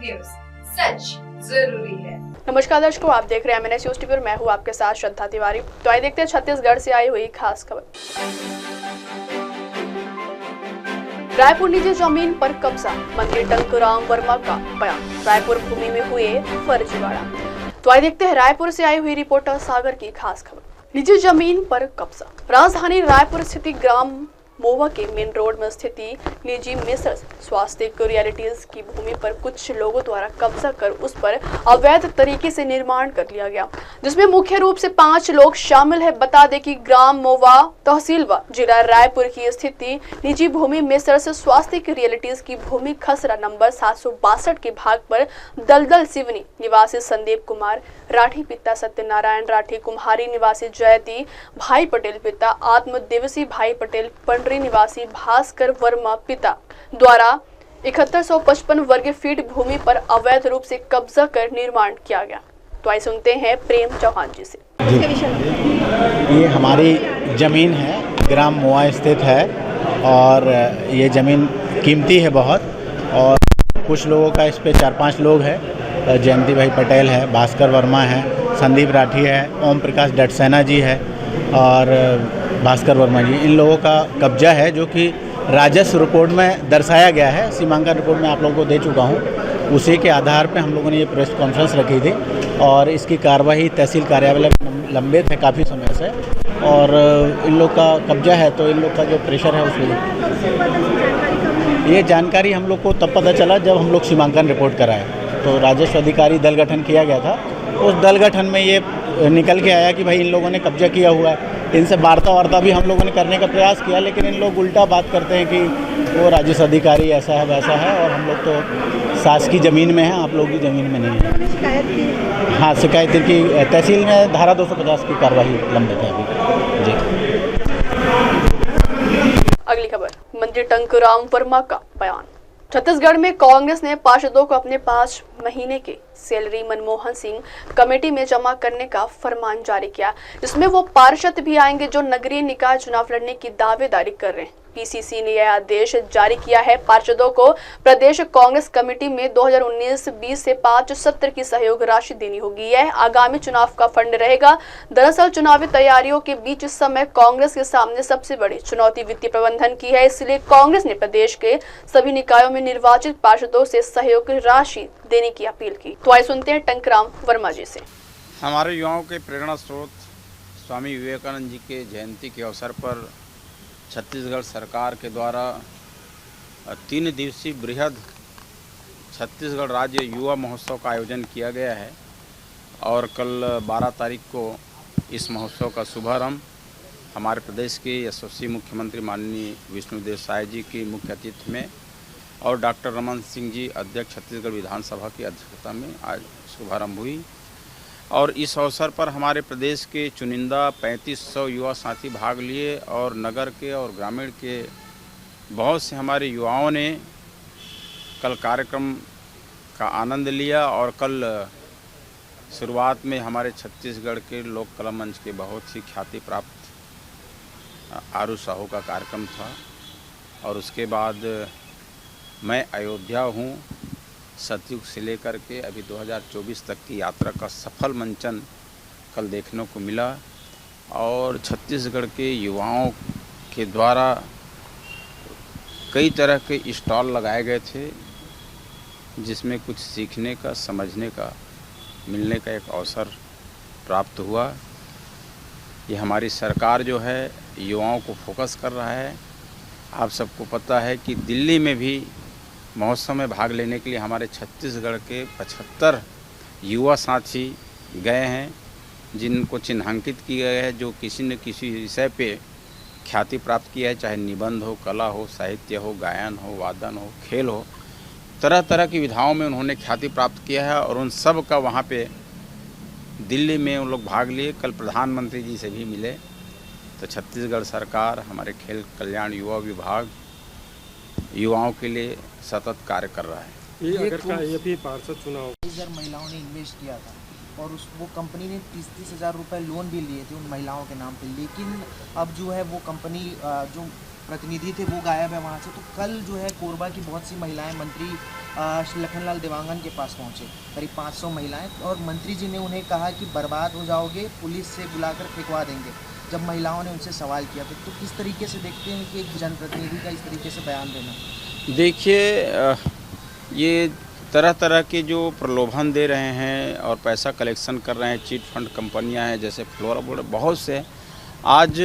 News, सच जरूरी है। नमस्कार दर्शकों, आप देख रहे हैं MNS न्यूज टीवी और मैं हूं आपके साथ श्रद्धा तिवारी। तो आइए देखते हैं छत्तीसगढ़ से आई हुई खास खबर। रायपुर निजी जमीन पर कब्जा, मंत्री टंकराम वर्मा का बयान। रायपुर भूमि में हुए फर्जीवाड़ा। तो आइए देखते हैं रायपुर से आई हुई रिपोर्टर सागर की खास खबर। निजी जमीन पर कब्जा। राजधानी रायपुर स्थित ग्राम मोवा के मेन रोड में स्थित निजी मेसर्स स्वास्तिक रियलिटीज की भूमि पर कुछ लोगों द्वारा कब्जा कर उस पर अवैध तरीके से निर्माण कर लिया गया, जिसमें मुख्य रूप से 5 लोग शामिल है। बता दें कि ग्राम मोवा तहसील व जिला रायपुर की स्थिति निजी भूमि मेसर्स स्वास्तिक रियलिटीज की भूमि खसरा नंबर 762 के भाग पर दलदल सिवनी निवासी संदीप कुमार राठी पिता सत्यनारायण राठी, कुम्हारी निवासी जयती भाई पटेल पिता आत्म दिवसी भाई पटेल, पंडरी निवासी भास्कर वर्मा पिता द्वारा 7155 वर्ग फीट भूमि पर अवैध रूप से कब्जा कर निर्माण किया गया। तो आइए सुनते हैं प्रेम चौहान जी से। ये हमारी ज़मीन है, ग्राम मोआ स्थित है और ये ज़मीन कीमती है बहुत। और कुछ लोगों का इस पे 4-5 लोग हैं, जयंती भाई पटेल है, भास्कर वर्मा है, संदीप राठी है, ओम प्रकाश डटसेना जी है और भास्कर वर्मा जी। इन लोगों का कब्जा है जो कि राजस्व रिपोर्ट में दर्शाया गया है। सीमांकन रिपोर्ट में आप लोगों को दे चुका हूँ। उसी के आधार पे हम लोगों ने ये प्रेस कॉन्फ्रेंस रखी थी और इसकी कार्रवाई तहसील कार्यालय में लंबित है काफ़ी समय से। और इन लोग का कब्जा है तो इन लोग का जो प्रेशर है उसमें ये जानकारी हम लोग को तब पता चला जब हम लोग सीमांकन रिपोर्ट कराए। तो राजस्व अधिकारी दल गठन किया गया था। उस दल गठन में ये निकल के आया कि भाई इन लोगों ने कब्जा किया हुआ है। इनसे वार्ता भी हम लोगों ने करने का प्रयास किया, लेकिन इन लोग उल्टा बात करते हैं कि वो राजस्व अधिकारी ऐसा है वैसा है और हम लोग तो सास की ज़मीन में हैं, आप लोग की ज़मीन में नहीं है। शिकायत की? हाँ, शिकायत की तहसील में धारा 250 की कार्रवाई लंबित है अभी जी। अगली खबर, मंत्री टंकराम वर्मा का बयान। छत्तीसगढ़ में कांग्रेस ने पार्षदों को अपने 5 महीने के सैलरी मनमोहन सिंह कमेटी में जमा करने का फरमान जारी किया, जिसमें वो पार्षद भी आएंगे जो नगरीय निकाय चुनाव लड़ने की दावेदारी कर रहे हैं। पीसीसी ने यह आदेश जारी किया है। पार्षदों को प्रदेश कांग्रेस कमेटी में 2019-20 से 5 सत्र की सहयोग राशि देनी होगी। यह आगामी चुनाव का फंड रहेगा। दरअसल चुनावी तैयारियों के बीच इस समय कांग्रेस के सामने सबसे बड़ी चुनौती वित्तीय प्रबंधन की है। इसलिए कांग्रेस ने प्रदेश के सभी निकायों में निर्वाचित पार्षदों से सहयोग राशि देने की अपील की। तो आइए सुनते हैं टंकराम वर्मा जी से। हमारे युवाओं के प्रेरणा स्रोत स्वामी विवेकानंद जी के जयंती के अवसर पर छत्तीसगढ़ सरकार के द्वारा 3 दिवसीय बृहद छत्तीसगढ़ राज्य युवा महोत्सव का आयोजन किया गया है और कल 12 तारीख को इस महोत्सव का शुभारंभ हमारे प्रदेश के यशस्वी मुख्यमंत्री माननीय विष्णुदेव साय जी की मुख्य अतिथि में और डॉक्टर रमन सिंह जी अध्यक्ष छत्तीसगढ़ विधानसभा की अध्यक्षता में आज शुभारंभ हुई। और इस अवसर पर हमारे प्रदेश के चुनिंदा 3500 युवा साथी भाग लिए और नगर के और ग्रामीण के बहुत से हमारे युवाओं ने कल कार्यक्रम का आनंद लिया। और कल शुरुआत में हमारे छत्तीसगढ़ के लोक कला मंच के बहुत ही ख्याति प्राप्त आरू साहू का कार्यक्रम था। और उसके बाद मैं अयोध्या हूँ सतयुग से लेकर के अभी 2024 तक की यात्रा का सफल मंचन कल देखने को मिला। और छत्तीसगढ़ के युवाओं के द्वारा कई तरह के स्टॉल लगाए गए थे, जिसमें कुछ सीखने का, समझने का, मिलने का एक अवसर प्राप्त हुआ। ये हमारी सरकार जो है युवाओं को फोकस कर रहा है। आप सबको पता है कि दिल्ली में भी महोत्सव में भाग लेने के लिए हमारे छत्तीसगढ़ के 75 युवा साथी गए हैं, जिनको चिन्हांकित किया गया है, जो किसी न किसी विषय पे ख्याति प्राप्त किया है, चाहे निबंध हो, कला हो, साहित्य हो, गायन हो, वादन हो, खेल हो, तरह तरह की विधाओं में उन्होंने ख्याति प्राप्त किया है। और उन सब का वहाँ पे दिल्ली में उन लोग भाग लिए। कल प्रधानमंत्री जी से भी मिले। तो छत्तीसगढ़ सरकार, हमारे खेल कल्याण युवा विभाग युवाओं के लिए सतत कार्य कर रहा है। ये भी पार्षद चुनाव 20,000 महिलाओं ने इन्वेस्ट किया था और वो कंपनी ने 30-30 हज़ार रुपये लोन भी लिए थे उन महिलाओं के नाम पे। लेकिन अब जो है वो कंपनी जो प्रतिनिधि थे वो गायब है वहाँ से। तो कल जो है कोरबा की बहुत सी महिलाएं मंत्री लखनलाल देवांगन के पास पहुँचे, करीब 500 महिलाएं, और मंत्री जी ने उन्हें कहा कि बर्बाद हो जाओगे, पुलिस से बुलाकर फेंकवा देंगे। जब महिलाओं ने उनसे सवाल किया तो किस तरीके से देखते हैं कि एक जनप्रतिनिधि का इस तरीके से बयान देना? देखिए, ये तरह तरह के जो प्रलोभन दे रहे हैं और पैसा कलेक्शन कर रहे हैं, चिट फंड कंपनियां हैं जैसे फ्लोरा बोर्ड, बहुत से। आज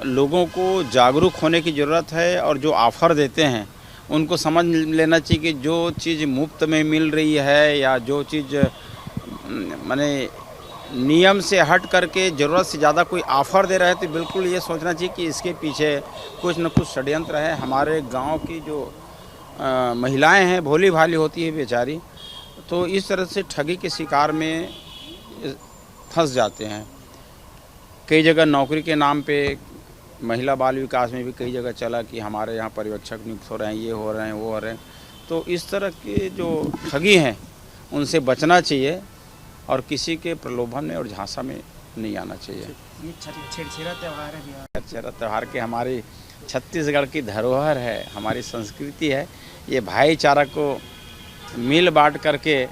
लोगों को जागरूक होने की ज़रूरत है और जो ऑफ़र देते हैं उनको समझ लेना चाहिए कि जो चीज़ मुफ्त में मिल रही है या जो चीज़ माने नियम से हट करके ज़रूरत से ज़्यादा कोई ऑफ़र दे रहा है तो बिल्कुल ये सोचना चाहिए कि इसके पीछे कुछ न कुछ षड्यंत्र है। हमारे गांव की जो महिलाएं हैं भोली भाली होती है बेचारी, तो इस तरह से ठगी के शिकार में फंस जाते हैं। कई जगह नौकरी के नाम पे, महिला बाल विकास में भी कई जगह चला कि हमारे यहाँ पर्यवेक्षक नियुक्त हो रहे हैं, ये हो रहे हैं, वो हो रहे हैं। तो इस तरह के जो ठगी हैं उनसे बचना चाहिए और किसी के प्रलोभन में और झांसा में नहीं आना चाहिए। ये छेड़छेड़ा त्यौहार है बिहार, छेड़छेड़ा त्यौहार के हमारी छत्तीसगढ़ की धरोहर है, हमारी संस्कृति है। ये भाईचारा को मिल बांट करके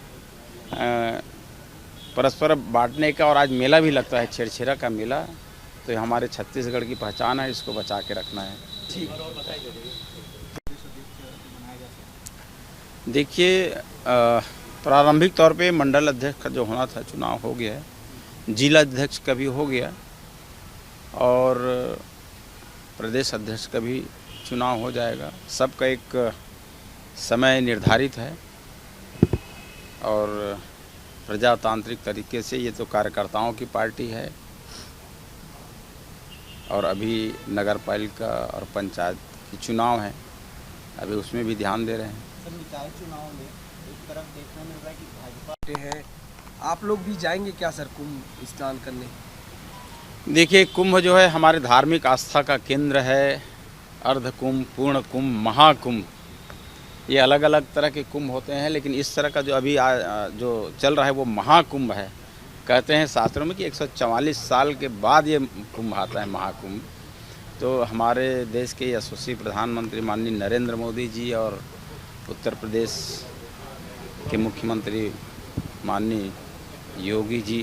परस्पर बांटने का, और आज मेला भी लगता है छेड़छेड़ा का मेला, तो ये हमारे छत्तीसगढ़ की पहचान है, इसको बचा के रखना है। देखिए, प्रारंभिक तौर पे मंडल अध्यक्ष का जो होना था चुनाव हो गया है, जिला अध्यक्ष का भी हो गया और प्रदेश अध्यक्ष का भी चुनाव हो जाएगा। सबका एक समय निर्धारित है और प्रजातांत्रिक तरीके से ये तो कार्यकर्ताओं की पार्टी है और अभी नगर पालिका और पंचायत की चुनाव है, अभी उसमें भी ध्यान दे रहे हैं। सर, निकाय चुनाव में एक तरफ देखने मिल रहा है कि भाजपा है, आप लोग भी जाएंगे क्या सर कुंभ स्नान करने? देखिए, कुंभ जो है हमारे धार्मिक आस्था का केंद्र है। अर्ध कुंभ, पूर्ण कुंभ, महाकुंभ, ये अलग अलग तरह के कुंभ होते हैं, लेकिन इस तरह का जो अभी जो चल रहा है वो महाकुंभ है। कहते हैं शास्त्रों में कि 144 साल के बाद ये कुंभ आता है, महाकुंभ। तो हमारे देश के यशस्वी प्रधानमंत्री माननीय नरेंद्र मोदी जी और उत्तर प्रदेश के मुख्यमंत्री माननीय योगी जी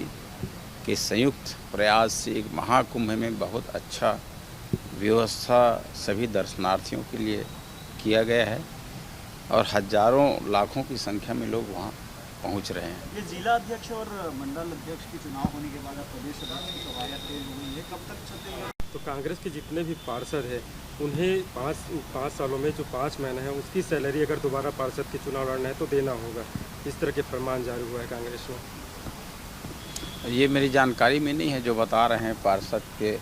के संयुक्त प्रयास से एक महाकुंभ में बहुत अच्छा व्यवस्था सभी दर्शनार्थियों के लिए किया गया है और हजारों लाखों की संख्या में लोग वहाँ पहुँच रहे हैं। ये जिला अध्यक्ष और मंडल अध्यक्ष के चुनाव होने के बाद प्रदेश अध्यक्ष की कवायद तेज हो गई है, कब तक चलेगा? तो कांग्रेस के जितने भी पार्षद हैं उन्हें पाँच सालों में जो 5 महीने हैं उसकी सैलरी अगर दोबारा पार्षद के चुनाव लड़ना है तो देना होगा, इस तरह के फरमान जारी हुआ है कांग्रेस में। ये मेरी जानकारी में नहीं है जो बता रहे हैं पार्षद के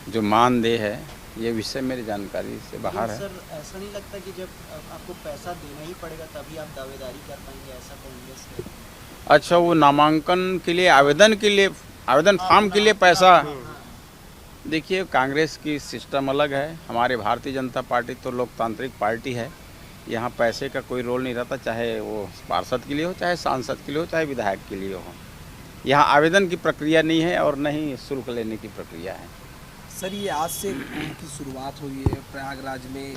जो मानदेय है, ये विषय मेरी जानकारी से बाहर है। सर, ऐसा नहीं लगता कि जब आपको पैसा देना ही पड़ेगा तभी आप दावेदारी कर पाएंगे, ऐसा कांग्रेस है? अच्छा, वो नामांकन के लिए आवेदन फॉर्म के लिए पैसा। देखिए, कांग्रेस की सिस्टम अलग है, हमारे भारतीय जनता पार्टी तो लोकतांत्रिक पार्टी है। यहाँ पैसे का कोई रोल नहीं रहता, चाहे वो पार्षद के लिए हो, चाहे सांसद के लिए हो, चाहे विधायक के लिए हो। यहाँ आवेदन की प्रक्रिया नहीं है और न ही शुल्क लेने की प्रक्रिया है। सर, ये आज से कुंभ की शुरुआत हुई है प्रयागराज में,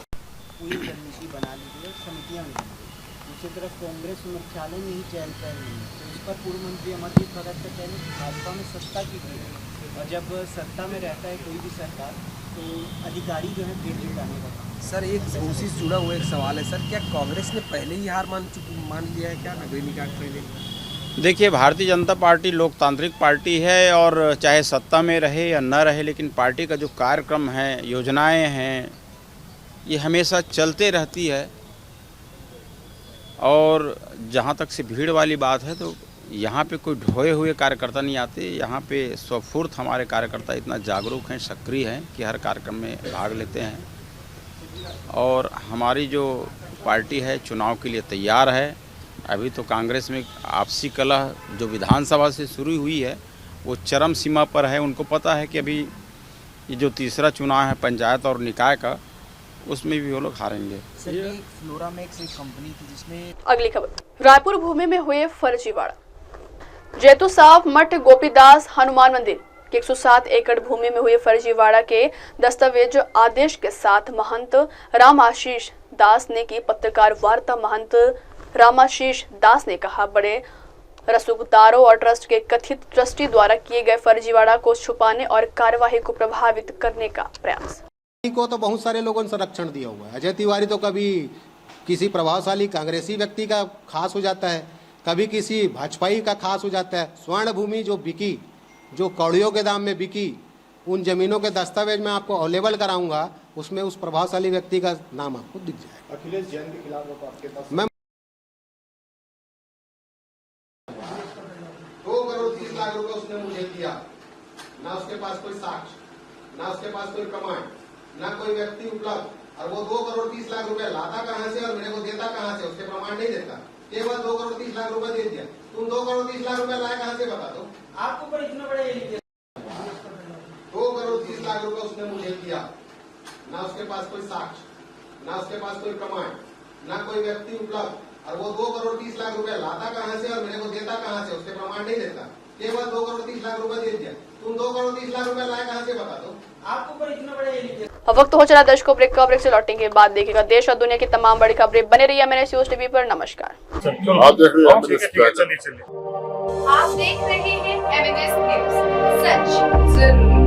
पूरी रणनीति बना ली गई, समितियाँ भी बनी। दूसरी तरफ कांग्रेस मुख्यालय में ही चहल पहल नहीं है, तो इस पर पूर्व मंत्री अमरजीत भगत का कहना है कि भाजपा में सत्ता की भीड़ है और जब सत्ता में रहता है कोई भी सरकार तो अधिकारी जो है भीड़ जुटाने का काम। सर, एक उसी से जुड़ा हुआ एक सवाल है सर, क्या कांग्रेस ने पहले ही हार मान लिया है क्या नगरीय निकाय पहले? देखिए, भारतीय जनता पार्टी लोकतांत्रिक पार्टी है और चाहे सत्ता में रहे या न रहे, लेकिन पार्टी का जो कार्यक्रम है, योजनाएं हैं, ये हमेशा चलते रहती है। और जहाँ तक से भीड़ वाली बात है तो यहाँ पे कोई ढोए हुए कार्यकर्ता नहीं आते। यहाँ पे स्वफुर्त हमारे कार्यकर्ता इतना जागरूक हैं, सक्रिय हैं कि हर कार्यक्रम में भाग लेते हैं और हमारी जो पार्टी है चुनाव के लिए तैयार है। अभी तो कांग्रेस में आपसी कलह जो विधानसभा से शुरू हुई है वो चरम सीमा पर है। उनको पता है कि अभी ये जो तीसरा चुनाव है पंचायत और निकाय का, उसमें भी वो लोग हारेंगे। फ्लोरा मैक्स एक कंपनी थी जिसमें। अगली खबर, रायपुर भूमि में हुए फर्जीवाड़ा। जैतू साहब मठ गोपीदास हनुमान मंदिर कि 107 एकड़ भूमि में हुए फर्जीवाड़ा के दस्तावेज आदेश के साथ महंत रामाशीष दास ने की पत्रकार वार्ता। महंत रामाशीष दास ने कहा, बड़े रसूखदारों और ट्रस्ट के कथित ट्रस्टी द्वारा किए गए फर्जीवाड़ा को छुपाने और कार्यवाही को प्रभावित करने का प्रयास को तो बहुत सारे लोगों ने संरक्षण दिया हुआ है। अजय तिवारी तो कभी किसी प्रभावशाली कांग्रेसी व्यक्ति का खास हो जाता है, कभी किसी भाजपाई का खास हो जाता है। स्वर्ण भूमि जो बिकी, जो कौड़ियों के दाम में बिकी, उन जमीनों के दस्तावेज मैं आपको अवेलेबल कराऊंगा, उसमें उस प्रभावशाली व्यक्ति का नाम आपको दिख जाएगा। अखिलेश जैन के खिलाफ आपके पास मैं 2 करोड़ 30 लाख रुपए उसने मुझे दिया, ना उसके पास कोई साक्ष्य, ना उसके पास कोई प्रमाण, ना कोई व्यक्ति उपलब्ध, और वो 2 करोड़ 30 लाख रुपए लाता कहाँ से और मेरे को देता कहाँ से, उसके प्रमाण नहीं देता, केवल 2 करोड़ 30 लाख रुपए दे दिया। तुम 2 करोड़ 30 लाख रुपए लाए कहाँ से बता दो। आपको पर इतना बड़ा 2 करोड़ 30 लाख रुपए उसने मुझे दिया, ना उसके पास कोई साक्ष्य, ना उसके पास कोई प्रमाण, ना कोई व्यक्ति उपलब्ध, और वो 2 करोड़ 30 लाख रुपए लाता कहाँ से और मेरे को देता कहाँ से, उसके प्रमाण नहीं देता, केवल 2 करोड़ 30 लाख रुपए दे दिया। तुम 2 करोड़ 30 लाख रुपए लाए कहाँ से बता दो। आपको पर इतना बड़ा वक्त हो चला दर्शकों ब्रेक का। ब्रेक से लौटेंगे बाद देखिएगा देश और दुनिया की तमाम बड़ी खबरें। बने रहिए मेरे न्यूज़ टीवी पर। नमस्कार। आप देख रहे हैं एमएनएस न्यूज, सच जरूरी।